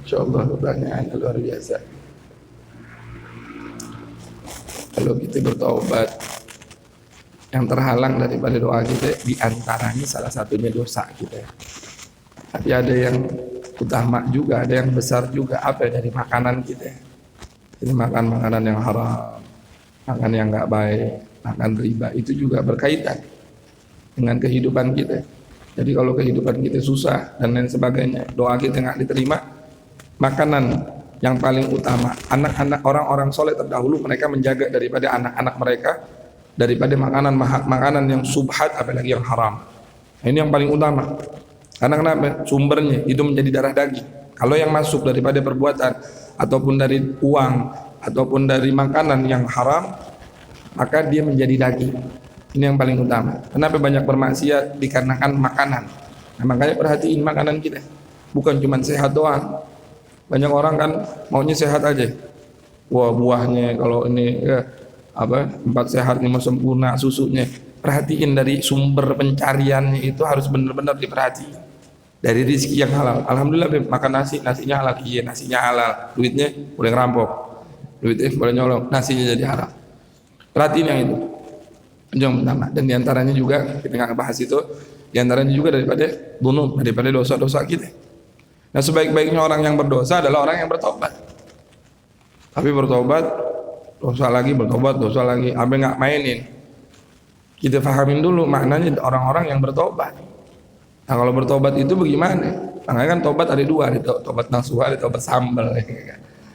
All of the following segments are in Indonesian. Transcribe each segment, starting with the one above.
Insyaallah pertanyaannya luar biasa. Kalau kita bertaubat, yang terhalang daripada doa kita diantaranya salah satunya dosa kita. Tapi ada yang utama juga, ada yang besar juga. Apa dari makanan kita? Jadi makan makanan yang haram, makan yang nggak baik, makan riba, itu juga berkaitan dengan kehidupan kita. Jadi kalau kehidupan kita susah dan lain sebagainya, doa kita nggak diterima, makanan yang paling utama, anak-anak orang-orang soleh terdahulu mereka menjaga daripada anak-anak mereka daripada makanan yang subhat, apalagi yang haram. Nah, ini yang paling utama. Karena kenapa? Sumbernya itu menjadi darah daging. Kalau yang masuk daripada perbuatan ataupun dari uang ataupun dari makanan yang haram, maka dia menjadi daging. Ini yang paling utama. Kenapa banyak bermaksiat? Dikarenakan makanan. Nah, makanya perhatiin makanan kita. Bukan cuma sehat doang. Banyak orang kan maunya sehat aja. Wah, buahnya kalau ini ya, empat sehat lima sempurna, susunya. Perhatiin dari sumber pencariannya itu harus benar-benar diperhatiin. Dari rezeki yang halal. Alhamdulillah makan nasi, nasinya halal. Iya, nasinya halal. Duitnya boleh ngerampok. Duitnya boleh nyolong, nasinya jadi haram. Perhatiin yang itu. Yang pertama. Dan diantaranya juga kita nggak bahas itu. Diantaranya juga daripada dosa-dosa kita. Nah, sebaik-baiknya orang yang berdosa adalah orang yang bertobat. Tapi bertobat, dosa lagi, bertobat, dosa lagi. Apa nggak mainin? Kita fahamin dulu maknanya orang-orang yang bertobat. Nah, kalau bertobat itu bagaimana? Makanya kan tobat ada dua, ada tobat nasuha, ada tobat sambal.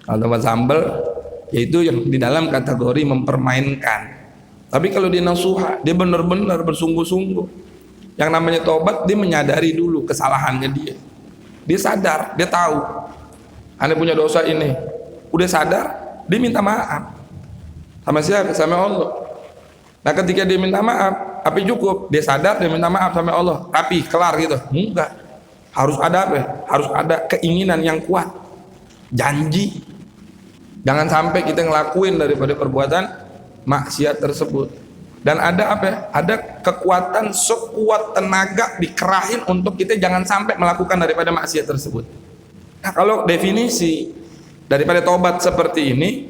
Kalau tobat sambal, yaitu yang di dalam kategori mempermainkan. Tapi kalau dia nasuha, dia benar-benar bersungguh-sungguh. Yang namanya tobat, dia menyadari dulu kesalahannya dia. Dia sadar, dia tahu Anda punya dosa ini. Udah sadar, dia minta maaf. Sama siapa? Sama Allah. Nah, ketika dia minta maaf, apa cukup? Dia sadar, dia minta maaf sama Allah. Tapi kelar gitu? Enggak. Harus ada apa? Harus ada keinginan yang kuat. Janji. Jangan sampai kita ngelakuin daripada perbuatan maksiat tersebut. Dan ada apa? Ada kekuatan sekuat tenaga dikerahin untuk kita jangan sampai melakukan daripada maksiat tersebut. Nah, kalau definisi daripada tobat seperti ini,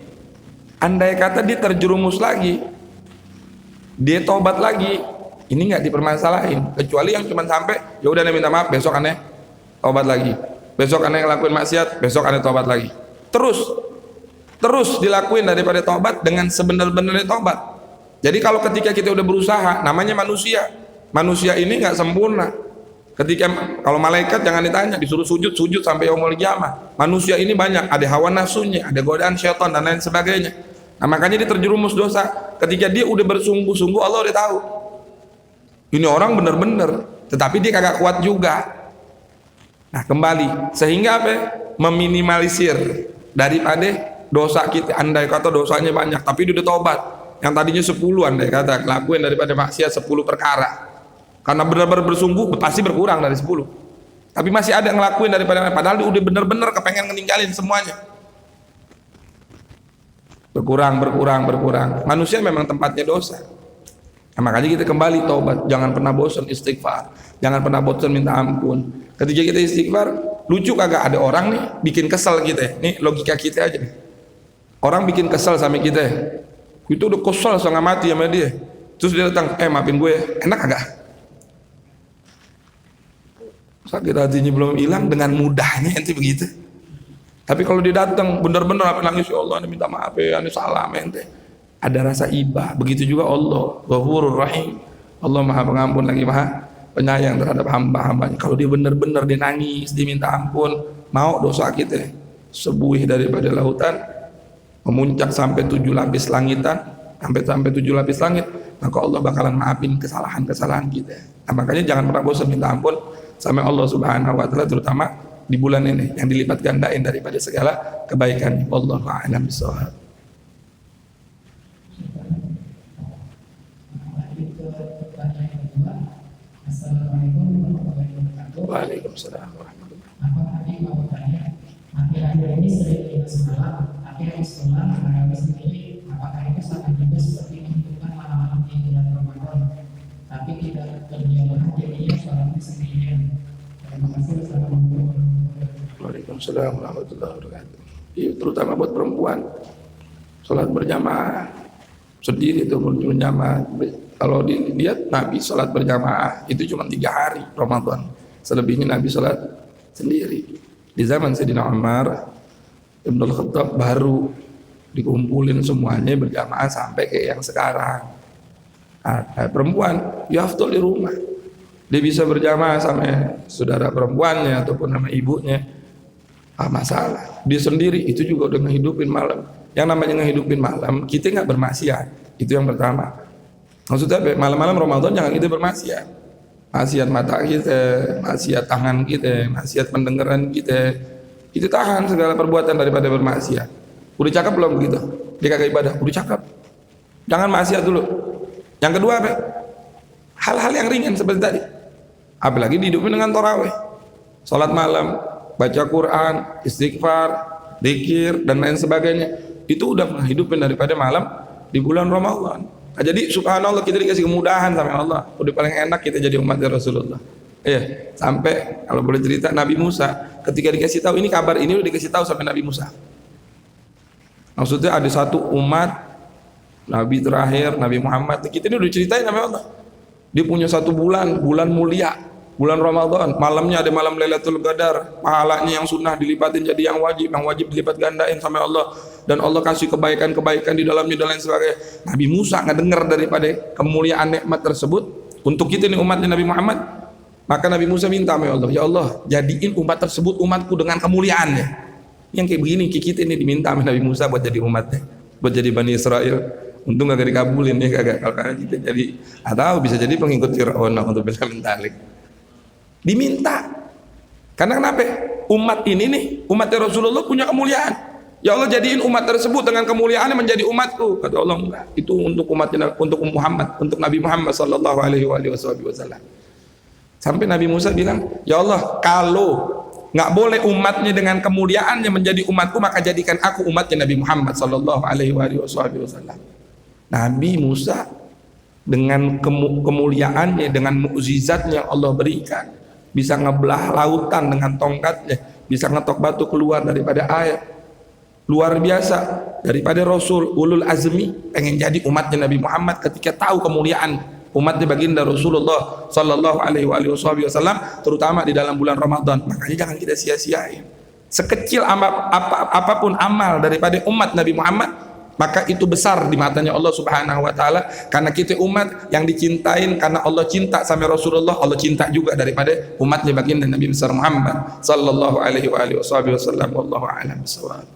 andai kata dia terjerumus lagi, dia tobat lagi, ini nggak dipermasalahin. Kecuali yang cuma sampai, ya udah minta maaf, besok aneh tobat lagi. Besok aneh ngelakuin maksiat, besok aneh tobat lagi. Terus dilakuin daripada tobat dengan sebenar-benarnya tobat. Jadi kalau ketika kita udah berusaha, namanya manusia ini nggak sempurna. Ketika kalau malaikat jangan ditanya, disuruh sujud sampai yaumul qiyamah. Manusia ini banyak, ada hawa nafsunya, ada godaan syaitan dan lain sebagainya. Nah, makanya dia terjerumus dosa. Ketika dia udah bersungguh-sungguh, Allah udah tahu ini orang bener-bener, tetapi dia kagak kuat juga. Nah, kembali sehingga apa? Meminimalisir daripada dosa kita. Andai kata dosanya banyak, tapi dia udah tobat. Yang tadinya 10 andai kata lakuin daripada maksiat 10 perkara. Karena benar-benar bersungguh pasti berkurang dari 10. Tapi masih ada ngelakuin daripada, padahal dia udah benar-benar kepengen ninggalin semuanya. Berkurang. Manusia memang tempatnya dosa. Nah, makanya kita kembali taubat. Jangan pernah bosan istighfar. Jangan pernah bosan minta ampun. Ketika kita istighfar, lucu kagak ada orang nih bikin kesel kita. Nih logika kita aja nih. Orang bikin kesel sama kita. Itu udah kesel setengah mati sama dia. Terus dia datang, maafin gue, enak kagak? Sakit hatinya belum hilang, dengan mudahnya ente begitu. Tapi kalau dia datang benar-benar apa nangis, ya Allah, ane minta maaf ya, ane salah ente. Ada rasa iba. Begitu juga Allah, Ghafurur Rahim. Allah Maha Pengampun lagi Maha Penyayang terhadap hamba-hambanya. Kalau dia benar-benar dia nangis, dia minta ampun, mau dosa kita sebuih daripada lautan, memuncak sampai 7 lapis langitan, sampai 7 lapis langit, maka Allah bakalan maafin kesalahan-kesalahan kita. Nah, makanya jangan pernah bosan minta ampun sama Allah Subhanahu wa taala, terutama di bulan ini yang dilipat gandain daripada segala kebaikan. Wallahu a'lam bishawab. Assalamualaikum warahmatullahi wabarakatuh. Waalaikumsalam warahmatullahi wabarakatuh. Apakah mau bertanya, akhir-akhir ini sering ingat semalam, tapi harus pulang mengalami sendiri. Apakah itu sama juga seperti menentukan malam-malam di bulan Ramadan, tapi tidak berjamaah jadinya sholatnya sendirian? Terima kasih. Assalamualaikum warahmatullahi wabarakatuh. Waalaikumsalam warahmatullahi wabarakatuh. Iya, terutama buat perempuan. Sholat berjamaah sendiri itu berjamaah. Kalau dilihat Nabi sholat berjamaah itu cuma 3 hari Ramadan. Selebihnya Nabi sholat sendiri. Di zaman Sayyidina Umar Ibn Khattab baru dikumpulin semuanya berjamaah sampai kayak yang sekarang. Perempuan ya afdol di rumah. Dia bisa berjamaah sama saudara perempuannya ataupun sama ibunya. Masalah. Dia sendiri itu juga udah ngehidupin malam. Yang namanya ngehidupin malam, kita nggak bermaksiat. Itu yang pertama. Maksudnya malam-malam Ramadan jangan kita bermaksiat. Maksiat mata kita, maksiat tangan kita, maksiat pendengaran kita. Itu tahan segala perbuatan daripada bermaksiat. Udah cakep belum begitu? Dia kagak ibadah, udah cakep. Jangan maksiat dulu. Yang kedua apa? Hal-hal yang ringan seperti tadi. Apalagi dihidupin dengan tarawih. Salat malam, baca Quran, istighfar, zikir dan lain sebagainya. Itu udah menghidupin daripada malam di bulan Ramadan. Nah, jadi subhanallah kita dikasih kemudahan sama Allah. Udah paling enak kita jadi umat Rasulullah. Iya, sampai kalau boleh cerita Nabi Musa ketika dikasih tahu ini kabar ini udah dikasih tahu sampai Nabi Musa. Maksudnya ada satu umat Nabi terakhir Nabi Muhammad kita ini udah ceritain sama Allah. Dia punya satu bulan mulia, bulan Ramadan. Malamnya ada malam Lailatul Qadar. Pahalanya yang sunnah dilipatin jadi yang wajib dilipat gandain sama Allah. Dan Allah kasih kebaikan-kebaikan di dalamnya dan lain sebagainya. Nabi Musa ngedengar daripada kemuliaan nikmat tersebut untuk kita nih umatnya Nabi Muhammad. Maka Nabi Musa minta sama Allah, ya Allah jadiin umat tersebut umatku dengan kemuliaannya. Yang kayak begini kita ini diminta sama Nabi Musa buat jadi umatnya, buat jadi Bani Israel. Untung gak dikabulin ya kagak. Kalau kita jadi atau bisa jadi pengikut Fir'aun untuk bila mentalik. Diminta. Karena kenapa? Umat ini nih, umatnya Rasulullah punya kemuliaan. Ya Allah jadiin umat tersebut dengan kemuliaannya menjadi umatku. Kata Allah enggak. Itu untuk umatnya, untuk Muhammad, untuk Nabi Muhammad sallallahu alaihi wasallam. Sampai Nabi Musa bilang, ya Allah kalau nggak boleh umatnya dengan kemuliaannya menjadi umatku, maka jadikan aku umatnya Nabi Muhammad sallallahu alaihi wasallam. Nabi Musa dengan kemuliaannya, dengan mukjizat yang Allah berikan, bisa ngebelah lautan dengan tongkatnya, bisa ngetok batu keluar daripada air. Luar biasa daripada Rasul ulul azmi pengen jadi umatnya Nabi Muhammad ketika tahu kemuliaan umatnya baginda Rasulullah sallallahu alaihi wasallam terutama di dalam bulan Ramadan. Makanya jangan kita sia-siain. Sekecil apapun amal daripada umat Nabi Muhammad, maka itu besar di matanya Allah Subhanahu wa taala karena kita umat yang dicintain karena Allah cinta sama Rasulullah, Allah cinta juga daripada umatnya baginda Nabi besar Muhammad sallallahu alaihi wasallam. Wallahu a'lam bishawab.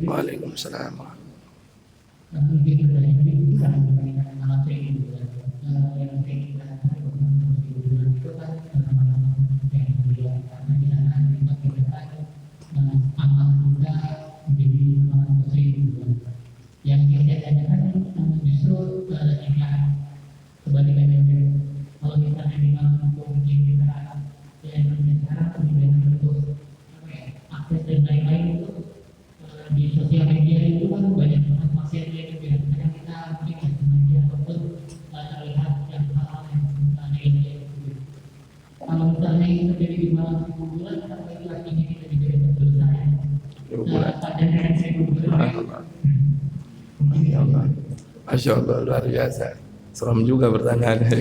Waalaikumsalam. Yang kita tanyakan justru kebalikannya. Kalau misalnya memang mungkin kita yang sekarang lebih bentuk akses dan lain-lain itu di sosial media itu kan banyak banget maksiatnya itu ya. Kadang kita mungkin media ataupun terlihat yang hal-hal yang negatif. Kalau misalnya itu terjadi di malam bulan, apalagi artinya kita juga dapat dosa ya. Dan dengan saya Masya Allah, luar biasa. Serem juga pertanyaannya.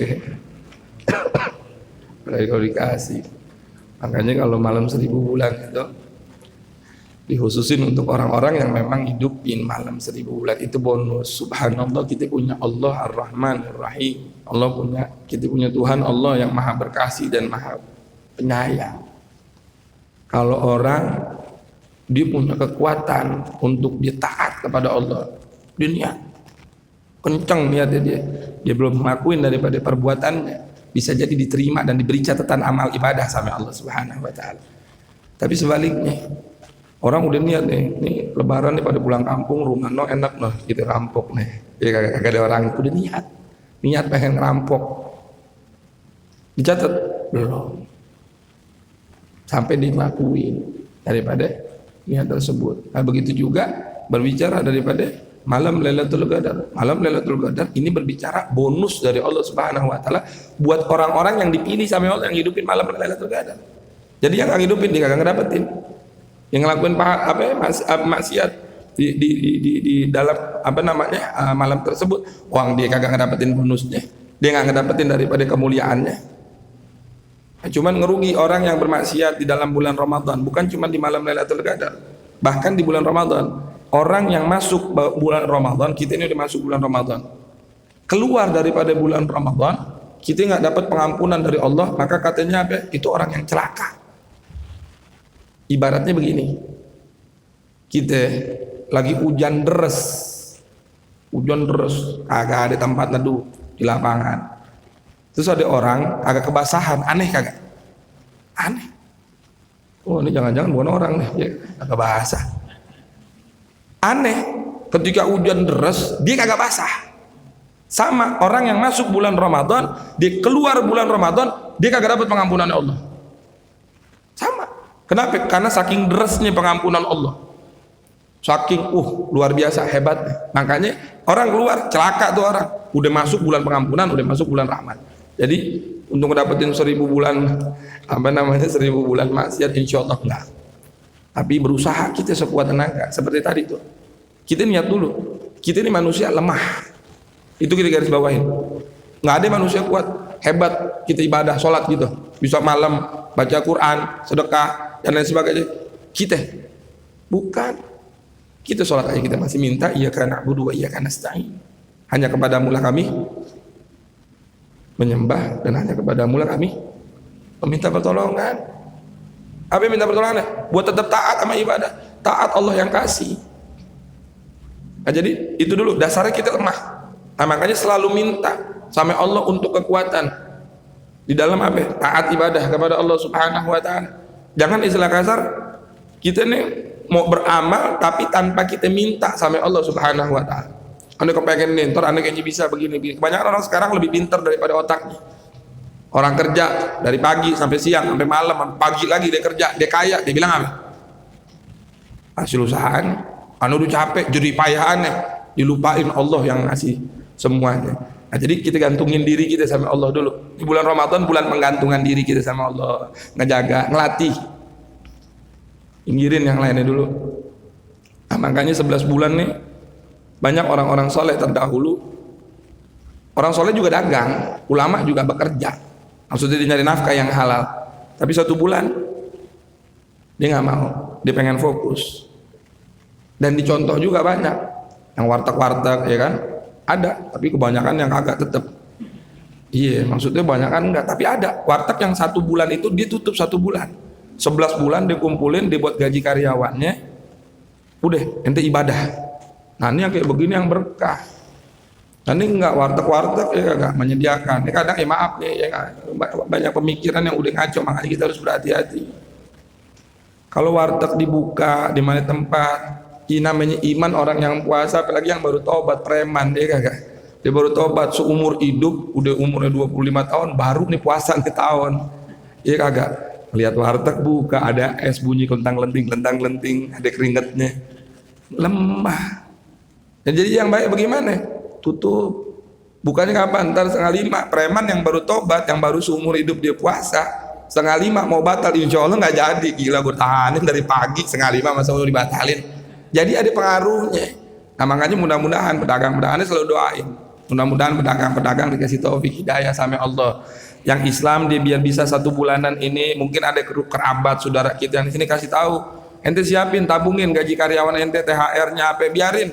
Apalagi kalau dikasih. Makanya kalau malam 1000 bulan itu dikhususin untuk orang-orang yang memang hidupin malam 1000 bulan itu bonus. Subhanallah, kita punya Allah Ar-Rahman Ar-Rahim. Kita punya Tuhan Allah yang maha berkasih dan maha penyayang. Kalau orang dia punya kekuatan untuk dia taat kepada Allah, dia niat kencang niatnya, dia belum ngelakuin daripada perbuatannya, bisa jadi diterima dan diberi catatan amal ibadah sama Allah Subhanahu wa taala. Tapi sebaliknya, orang udah niat nih lebaran nih pada pulang kampung, rumah no enak noh, kita rampok nih. Ya kagak ada orang udah niat pengen ngerampok. Dicatat belum. Sampai dilakuin. daripada niat tersebut. Nah, begitu juga berbicara daripada malam Lailatul Qadar. Malam Lailatul Qadar ini berbicara bonus dari Allah Subhanahu wa taala buat orang-orang yang dipilih sama Allah yang hidupin malam Lailatul Qadar. Jadi yang ngidupin dia kagak ngedapetin. Yang ngelakuin maksiat di dalam malam tersebut, uang dia kagak ngedapetin bonusnya. Dia nggak ngedapetin daripada kemuliaannya. Cuman ngerugi orang yang bermaksiat di dalam bulan Ramadan, bukan cuma di malam Lailatul Qadar. Bahkan di bulan Ramadan, orang yang masuk bulan Ramadan, kita ini udah masuk bulan Ramadan, keluar daripada bulan Ramadan, kita nggak dapat pengampunan dari Allah, maka katanya apa? Itu orang yang celaka. Ibaratnya begini, kita lagi hujan deras, kagak ada tempat neduh di lapangan. Terus ada orang agak kebasahan, aneh kagak? Aneh. Oh, ini jangan-jangan bukan orang nih, ya, agak basah. Aneh, ketika hujan deras dia kagak basah. Sama orang yang masuk bulan Ramadan, dia keluar bulan Ramadan, dia kagak dapat pengampunan Allah. Sama. Kenapa? Karena saking derasnya pengampunan Allah. Saking luar biasa hebatnya. Makanya orang keluar celaka tuh orang. Udah masuk bulan pengampunan, udah masuk bulan rahmat. Jadi untuk mendapatkan 1000 bulan 1000 bulan maksiat insya Allah enggak. Tapi berusaha kita sekuat tenaga. Seperti tadi tuh. Kita niat dulu. Kita ini manusia lemah. Itu kita garis bawahin. Nggak ada manusia kuat, hebat kita ibadah, sholat gitu. Bisa malam baca Quran, sedekah dan lain sebagainya. Kita bukan. Kita sholat aja kita masih minta iyyaka na'budu wa iyyaka nasta'in. Hanya kepadamu lah kami menyembah dan hanya kepadamu lah kami meminta pertolongan. Apa yang minta pertolongan? Buat tetap taat sama ibadah. Taat Allah yang kasih. Nah, jadi itu dulu dasarnya kita lemah. Nah, makanya selalu minta sama Allah untuk kekuatan di dalam apa? Taat ibadah kepada Allah Subhanahu wa taala. Jangan istilah kasar kita nih mau beramal tapi tanpa kita minta sama Allah Subhanahu wa taala. Anda kepengen nih, ntar Anda kayaknya bisa begini. Kebanyakan orang sekarang lebih pintar daripada otaknya. Orang kerja dari pagi sampai siang, sampai malam, pagi lagi dia kerja, dia kaya, dia bilang apa? Hasil usahanya. Anda udah capek, jadi payahannya, dilupain Allah yang ngasih semuanya. Nah, jadi kita gantungin diri kita sama Allah dulu. Di bulan Ramadan, bulan penggantungan diri kita sama Allah, ngejaga, ngelatih. Pinggirin yang lainnya dulu. Nah, makanya 11 bulan nih banyak orang-orang soleh terdahulu. Orang soleh juga dagang, ulama juga bekerja. Maksudnya dia nyari nafkah yang halal. Tapi 1 bulan dia nggak mau, dia pengen fokus. Dan dicontoh juga banyak. Yang warteg-warteg ya kan? Ada, tapi kebanyakan yang agak tetap. Iya, maksudnya kebanyakan enggak, tapi ada. Warteg yang 1 bulan itu dia tutup 1 bulan. 11 bulan dia kumpulin, dia buat gaji karyawannya. Udah, ente ibadah. Nah, ini yang kayak begini yang berkah. Nah, ini enggak warteg-warteg ya enggak menyediakan. Ini kadang ya maaf ya banyak pemikiran yang udah ngaco, makanya kita harus berhati-hati. Kalau warteg dibuka di mana tempat, ini namanya iman orang yang puasa, apalagi yang baru tobat, preman dia kagak. Dia baru tobat seumur hidup, udah umurnya 25 tahun, baru nih puasa nih tahun. Iya kagak. Lihat warteg buka, ada es bunyi lentang-lenting, ada keringetnya. Lemah. Dan jadi yang baik bagaimana? Tutup. Bukannya kapan? Ntar 4:30. Preman yang baru tobat, yang baru seumur hidup dia puasa, 4:30 mau batal, insya Allah nggak jadi. Gila, gue tahanin dari pagi 4:30 masa udah dibatalin. Jadi ada pengaruhnya. Nah, makanya mudah-mudahan pedagang-pedagangannya selalu doain. Mudah-mudahan pedagang-pedagang dikasih taufik hidayah sama Allah. Yang Islam dia biar bisa 1 bulanan ini, mungkin ada kerabat saudara kita yang di sini kasih tahu, ente siapin, tabungin gaji karyawan ente, THR-nya apa, biarin.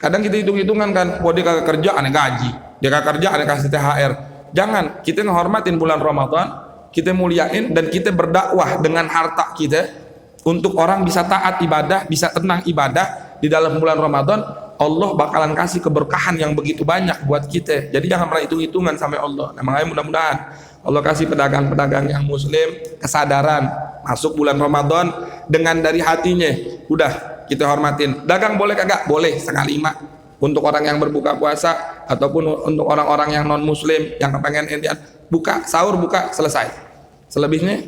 Kadang kita hitung-hitungan kan, dia kagak kerja aneh gaji, dia kagak kerja aneh kasih THR. Jangan, kita ngehormatin bulan Ramadan, kita muliain dan kita berdakwah dengan harta kita untuk orang bisa taat ibadah, bisa tenang ibadah di dalam bulan Ramadan. Allah bakalan kasih keberkahan yang begitu banyak buat kita. Jadi jangan pernah hitung-hitungan sampai Allah. Nah, makanya mudah-mudahan Allah kasih pedagang-pedagang yang muslim kesadaran masuk bulan Ramadan dengan dari hatinya. Udah kita hormatin. Dagang boleh kagak? Boleh 4:30 untuk orang yang berbuka puasa ataupun untuk orang-orang yang non muslim yang kepengen entian buka sahur, buka selesai. Selebihnya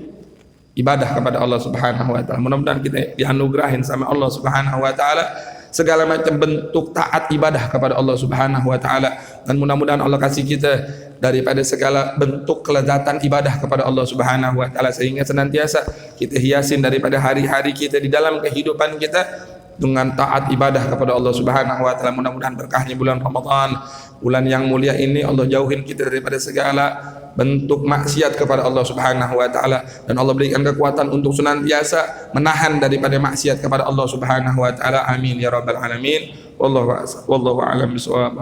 ibadah kepada Allah Subhanahu wa taala. Mudah-mudahan kita dianugerahin sama Allah Subhanahu wa taala segala macam bentuk taat ibadah kepada Allah Subhanahu wa taala, dan mudah-mudahan Allah kasih kita daripada segala bentuk kelezatan ibadah kepada Allah Subhanahu wa taala, sehingga senantiasa kita hiasin daripada hari-hari kita di dalam kehidupan kita dengan taat ibadah kepada Allah Subhanahu wa taala. Mudah-mudahan berkahnya bulan Ramadan, bulan yang mulia ini, Allah jauhin kita daripada segala bentuk maksiat kepada Allah Subhanahu wa taala, dan Allah berikan kekuatan untuk senantiasa menahan daripada maksiat kepada Allah Subhanahu wa taala. Amin ya rabbal alamin. Wallahu a'lam bishawab.